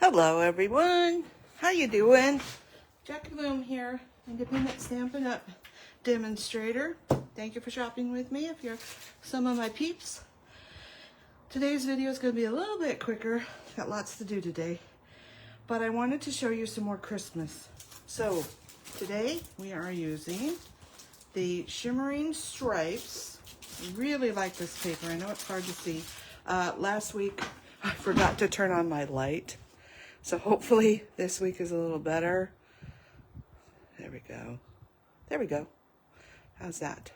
Hello everyone, how you doing? Jackie Bluhm here, independent Stampin' Up demonstrator. Thank you for shopping with me if you're some of my peeps. Today's video is going to be a little bit quicker, got lots to do today, but I wanted to show you some more Christmas. So today we are using the Shimmering Stripes. Really like this paper, I know it's hard to see. Last week I forgot to turn on my light. So hopefully this week is a little better. There we go. There we go. How's that?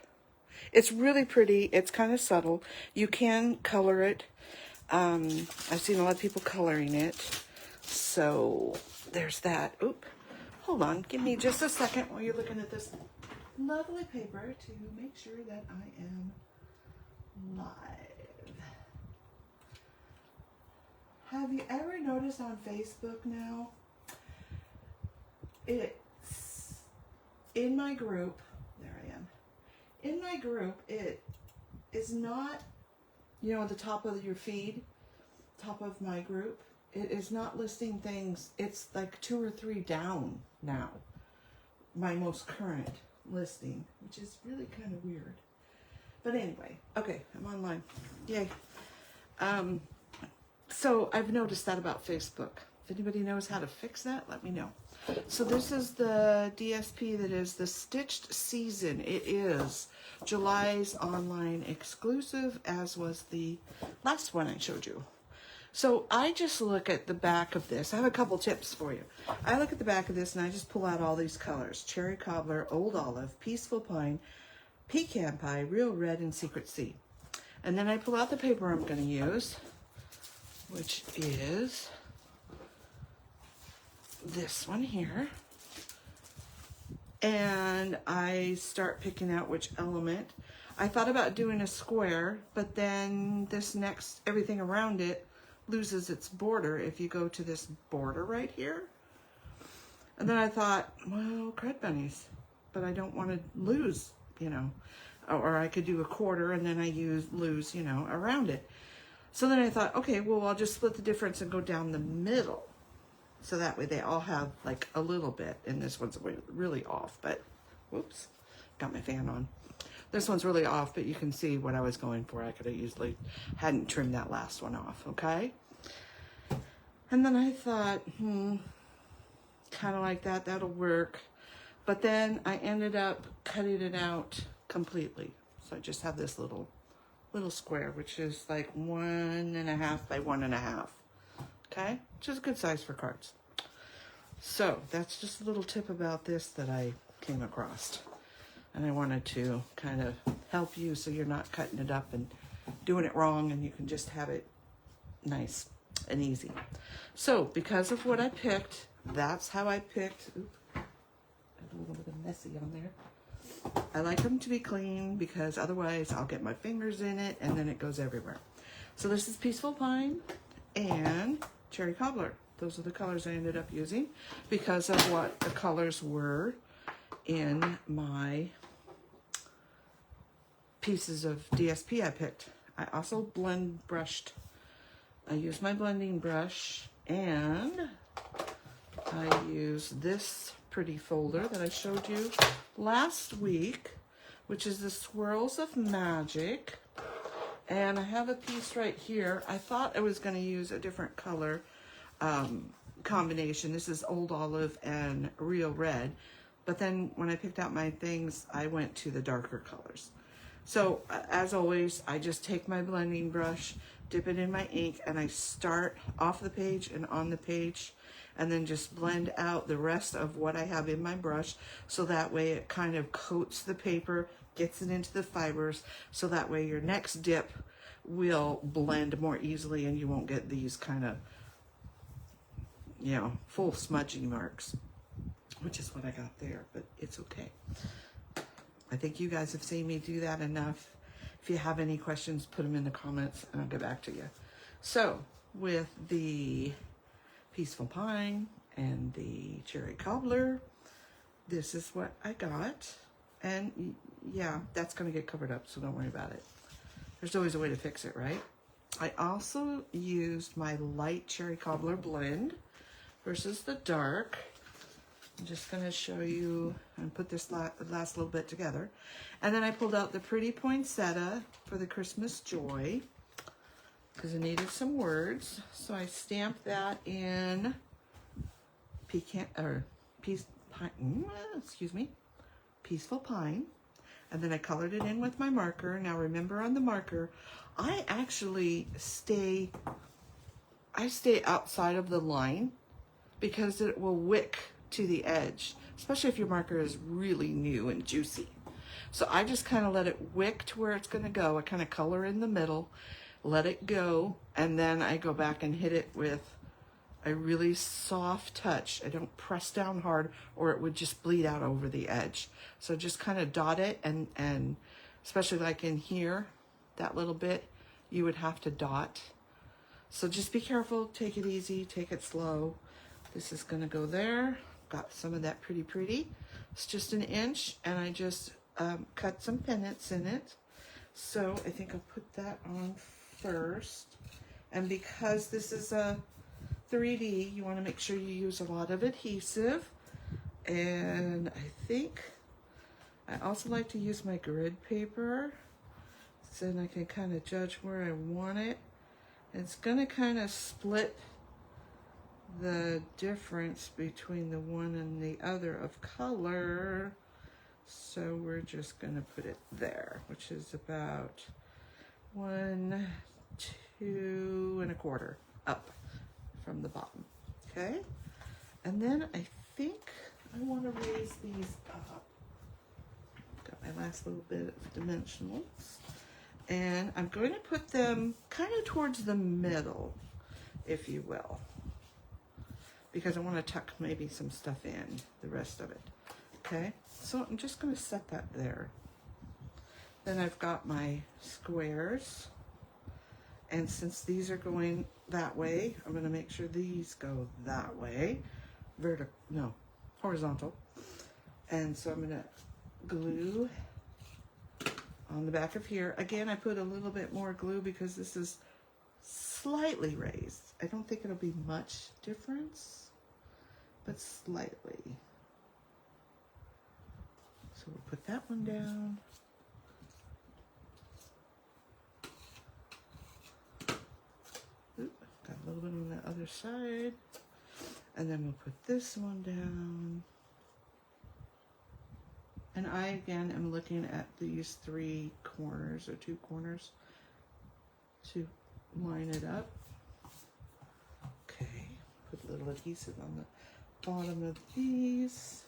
It's really pretty. It's kind of subtle. You can color it. I've seen a lot of people coloring it. So there's that. Oop. Hold on. Give me just a second while you're looking at this lovely paper to make sure that I am live. Have you ever noticed on Facebook now, it's in my group, there I am, in my group, it is not, you know, at the top of your feed, top of my group, it is not listing things, it's like 2 or 3 down now, my most current listing, which is really kind of weird. But anyway, okay, I'm online, yay. So I've noticed that about Facebook. If anybody knows how to fix that, let me know. So this is the DSP that is the Stitched Season. It is July's online exclusive, as was the last one I showed you. So I just look at the back of this. I have a couple tips for you. I look at the back of this and I just pull out all these colors. Cherry Cobbler, Old Olive, Peaceful Pine, Pecan Pie, Real Red, and Secret Sea. And then I pull out the paper I'm going to use, which is this one here. And I start picking out which element. I thought about doing a square, but then this next, everything around it loses its border if you go to this border right here. And then I thought, well, crud bunnies, but I don't want to lose, you know, or I could do a quarter and then I lose, you know, around it. So then I thought, okay, well, I'll just split the difference and go down the middle. So that way they all have like a little bit. And this one's really off, but whoops, got my fan on. This one's really off, but you can see what I was going for. I could have easily hadn't trimmed that last one off, okay? And then I thought, kind of like that, that'll work. But then I ended up cutting it out completely. So I just have this little square, which is like 1.5 by 1.5. Okay, which is a good size for cards. So that's just a little tip about this that I came across, and I wanted to kind of help you so you're not cutting it up and doing it wrong, and you can just have it nice and easy. So because of what I picked, that's how I picked. Oop, got a little bit of messy on there. I like them to be clean because otherwise I'll get my fingers in it and then it goes everywhere. So this is Peaceful Pine and Cherry Cobbler. Those are the colors I ended up using because of what the colors were in my pieces of DSP I picked. I also blend brushed. I used my blending brush and I used this pretty folder that I showed you last week, which is the Swirls of Magic. And I have a piece right here. I thought I was going to use a different color combination. This is Old Olive and Real Red. But then when I picked out my things, I went to the darker colors. So as always, I just take my blending brush, dip it in my ink, and I start off the page and on the page, and then just blend out the rest of what I have in my brush, so that way it kind of coats the paper, gets it into the fibers, so that way your next dip will blend more easily and you won't get these kind of, you know, full smudging marks, which is what I got there, but it's okay. I think you guys have seen me do that enough. If you have any questions, put them in the comments and I'll get back to you. So with the Peaceful Pine and the Cherry Cobbler, this is what I got. And yeah, that's going to get covered up, so don't worry about it. There's always a way to fix it, right? I also used my light Cherry Cobbler blend versus the dark. I'm just going to show you and put this last little bit together. And then I pulled out the pretty poinsettia for the Christmas joy because I needed some words. So I stamped that in Peaceful Pine. And then I colored it in with my marker. Now remember, on the marker, I actually stay outside of the line because it will wick to the edge, especially if your marker is really new and juicy. So I just kind of let it wick to where it's going to go. I kind of color in the middle, let it go, and then I go back and hit it with a really soft touch. I don't press down hard or it would just bleed out over the edge. So just kind of dot it, and especially like in here, that little bit, you would have to dot. So just be careful, take it easy, take it slow. This is gonna go there. Got some of that pretty. It's just an inch, and I just cut some pennants in it. So I think I'll put that on first. And because this is a 3D, you want to make sure you use a lot of adhesive. And I think I also like to use my grid paper, so then I can kind of judge where I want it. It's going to kind of split the difference between the one and the other of color. So we're just going to put it there, which is about 1, 2 1/4 up from the bottom. Okay, and then I think I want to raise these up. Got my last little bit of dimensionals, and I'm going to put them kind of towards the middle, if you will, because I want to tuck maybe some stuff in, the rest of it. Okay, so I'm just going to set that there. Then I've got my squares, and since these are going that way, I'm going to make sure these go that way, horizontal. And so I'm going to glue on the back of here. Again, I put a little bit more glue because this is slightly raised. I don't think it'll be much difference, but slightly. So we'll put that one down. Got a little bit on the other side. And then we'll put this one down. And I, again, am looking at these 3 corners or 2 corners to line it up. Okay, put a little adhesive on the bottom of these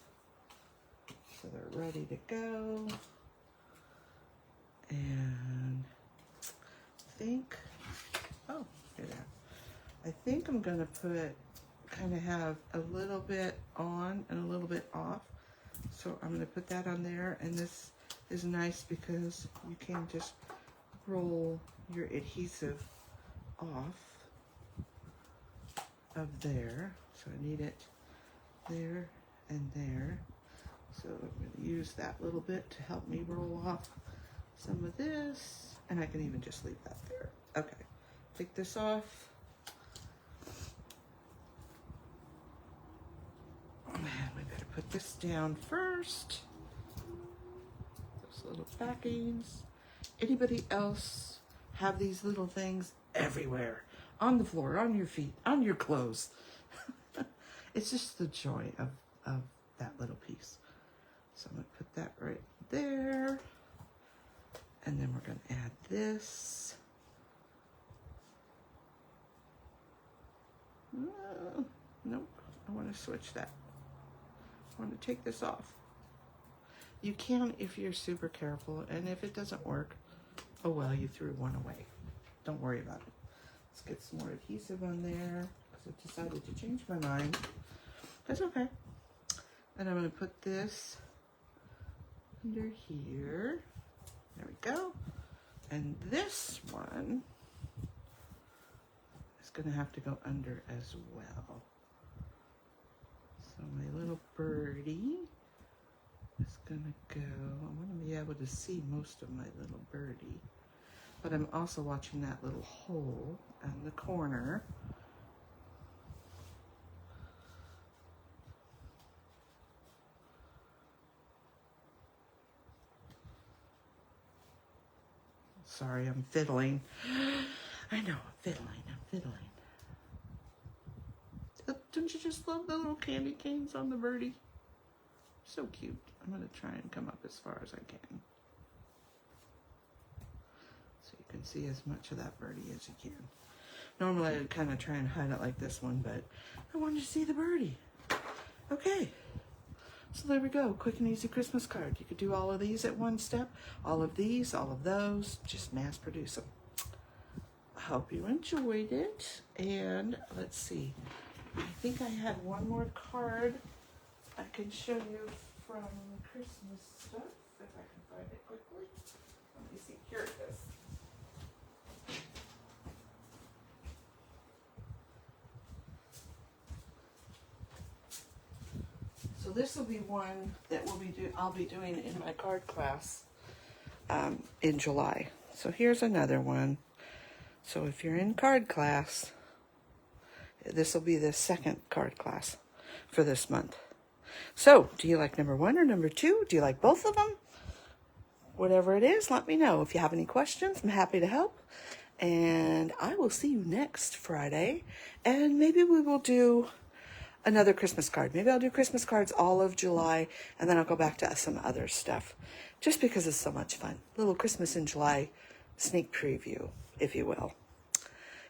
so they're ready to go. And I think, I think I'm gonna kind of have a little bit on and a little bit off. So I'm gonna put that on there, and this is nice because you can just roll your adhesive off of there. So I need it there and there. So I'm gonna use that little bit to help me roll off some of this, and I can even just leave that there. Okay, take this off. And we better put this down first. Those little backings. Anybody else have these little things everywhere? On the floor, on your feet, on your clothes. It's just the joy of that little piece. So I'm gonna put that right there. And then we're gonna add this. Nope, I wanna switch that. I want to take this off. You can if you're super careful, and if it doesn't work, oh well, you threw one away. Don't worry about it. Let's get some more adhesive on there because I decided to change my mind. That's okay. And I'm going to put this under here. There we go. And this one is going to have to go under as well. So my little birdie is gonna go. I want to be able to see most of my little birdie, but I'm also watching that little hole in the corner. Sorry, I'm fiddling. I know, I'm fiddling. Don't you just love the little candy canes on the birdie? So cute. I'm going to try and come up as far as I can. So you can see as much of that birdie as you can. Normally I'd kind of try and hide it like this one, but I wanted to see the birdie. Okay. So there we go. Quick and easy Christmas card. You could do all of these at one step. All of these, all of those. Just mass produce them. I hope you enjoyed it. And let's see. I think I had one more card I can show you from Christmas stuff, if I can find it quickly. Let me see. Here it is. So this will be one that I'll be doing in my card class in July. So here's another one. So if you're in card class, this will be the second card class for this month. So, do you like number 1 or number 2? Do you like both of them? Whatever it is, let me know. If you have any questions, I'm happy to help. And I will see you next Friday. And maybe we will do another Christmas card. Maybe I'll do Christmas cards all of July, and then I'll go back to some other stuff. Just because it's so much fun. Little Christmas in July sneak preview, if you will.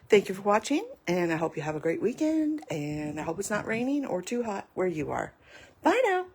Thank you for watching, and I hope you have a great weekend, and I hope it's not raining or too hot where you are. Bye now.